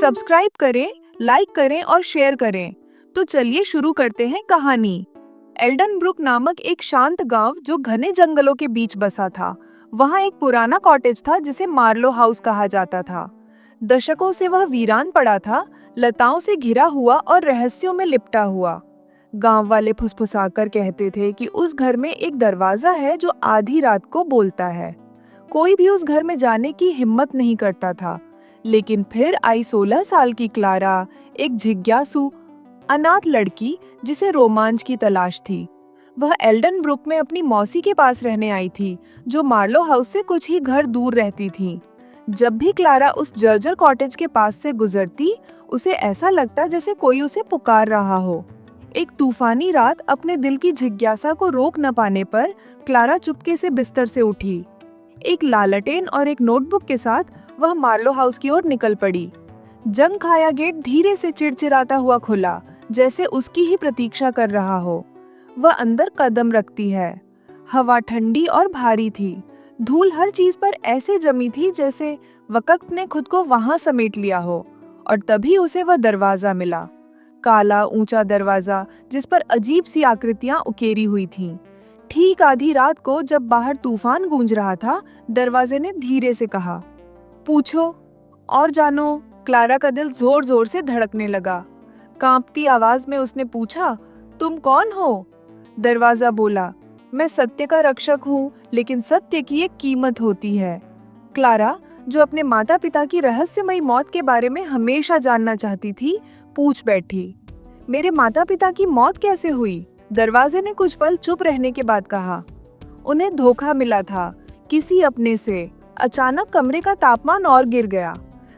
Subscribe करें, like करें और शेयर करें। तो चलिए शुरू करते हैं कहानी। एल्डनब्रुक नामक एक शांत गांव जो घने जंगलों के बीच बसा था। वहां एक पुराना कॉटेज था जिसे मार्लो हाउस कहा जाता था। दशकों से वह वीरान पड़ा था, लताओं से घिरा हुआ और रहस्यों में लिपटा हुआ। गांव वाले फुसफुसाकर कहते थे कि उस घर में एक दरवाजा है जो आधी रात को बोलता है। कोई भी उस घर में जाने की हिम्मत नहीं करता था। लेकिन फिर आई 16 साल की क्लारा, एक जिज्ञासु अनाथ लड़की जिसे रोमांच की तलाश थी। वह एल्डनब्रुक में अपनी मौसी के पास रहने आई थी, जो मार्लो हाउस से कुछ ही घर दूर रहती थी। जब भी क्लारा उस जर्जर कॉटेज के पास से गुजरती, उसे ऐसा लगता जैसे कोई उसे पुकार रहा हो। एक तूफानी रात अपने दिल की जिज्ञासा को रोक न पाने पर क्लारा चुपके से बिस्तर से उठी। एक लालटेन और एक नोटबुक के साथ वह मार्लो हाउस की ओर निकल पड़ी। जंग खाया गेट धीरे से चिड़चिड़ाता हुआ खुला, जैसे उसकी ही प्रतीक्षा कर रहा हो। वह अंदर कदम रखती है। हवा ठंडी और भारी थी। धूल हर चीज पर ऐसे जमी थी जैसे वक्त ने खुद को वहां समेट लिया हो। और तभी उसे वह दरवाजा मिला। काला ऊंचा दरवाजा जिस पर अजीब सी आकृतियां उकेरी हुई थीं। ठीक आधी रात को जब बाहर तूफान गूंज रहा था, दरवाजे ने धीरे से कहा, पूछो और जानो। क्लारा का दिल जोर जोर से धड़कने लगा। कांपती आवाज में उसने पूछा, तुम कौन हो? दरवाजा बोला, मैं सत्य का रक्षक हूँ, लेकिन सत्य की एक कीमत होती है। क्लारा, जो अपने माता पिता की रहस्यमयी मौत के बारे में हमेशा जानना चाहती थी, पूछ बैठी, मेरे माता पिता की मौत कैसे हुई? दरवाजे ने कुछ पल चुप रहने के बाद कहा, उन्हें धोखा मिला था, किसी अपने से। अचानक कमरे का तापमान और गिर गया।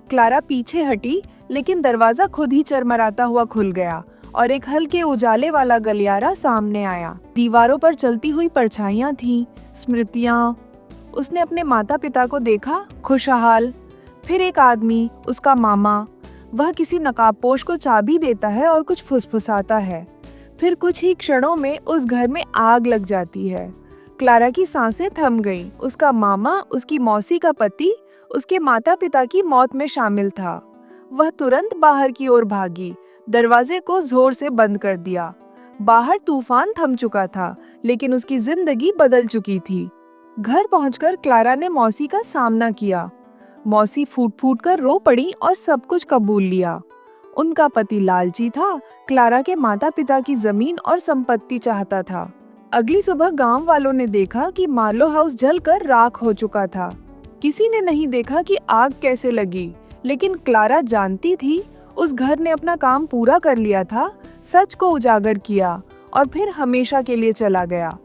क्लारा पीछे हटी, लेकिन दरवाजा खुद ही चरमराता हुआ खुल गया और एक हल्के उजाले वाला गलियारा सामने आया। दीवारों पर चलती हुई परछाइयां थीं, स्मृतियां। उसने अपने माता पिता को देखा, खुशहाल। फिर एक आदमी, उसका मामा। वह किसी नकाबपोश को चाबी देता है और कुछ फुसफुसाता है। फिर कुछ ही क्षणों में उस घर में आग लग जाती है। क्लारा की सांसें थम गईं। उसका मामा, उसकी मौसी का पति, उसके माता पिता की मौत में शामिल था। वह तुरंत बाहर की ओर भागी, दरवाजे को जोर से बंद कर दिया। बाहर तूफान थम चुका था, लेकिन उसकी जिंदगी बदल चुकी थी। घर पहुंचकर क्लारा ने मौसी का सामना किया। मौसी फूट फूट कर रो पड़ी और सब कुछ कबूल लिया। उनका पति लालची था, क्लारा के माता पिता की जमीन और संपत्ति चाहता था। अगली सुबह गांव वालों ने देखा कि मार्लो हाउस जलकर राख हो चुका था। किसी ने नहीं देखा कि आग कैसे लगी, लेकिन क्लारा जानती थी उस घर ने अपना काम पूरा कर लिया था, सच को उजागर किया और फिर हमेशा के लिए चला गया।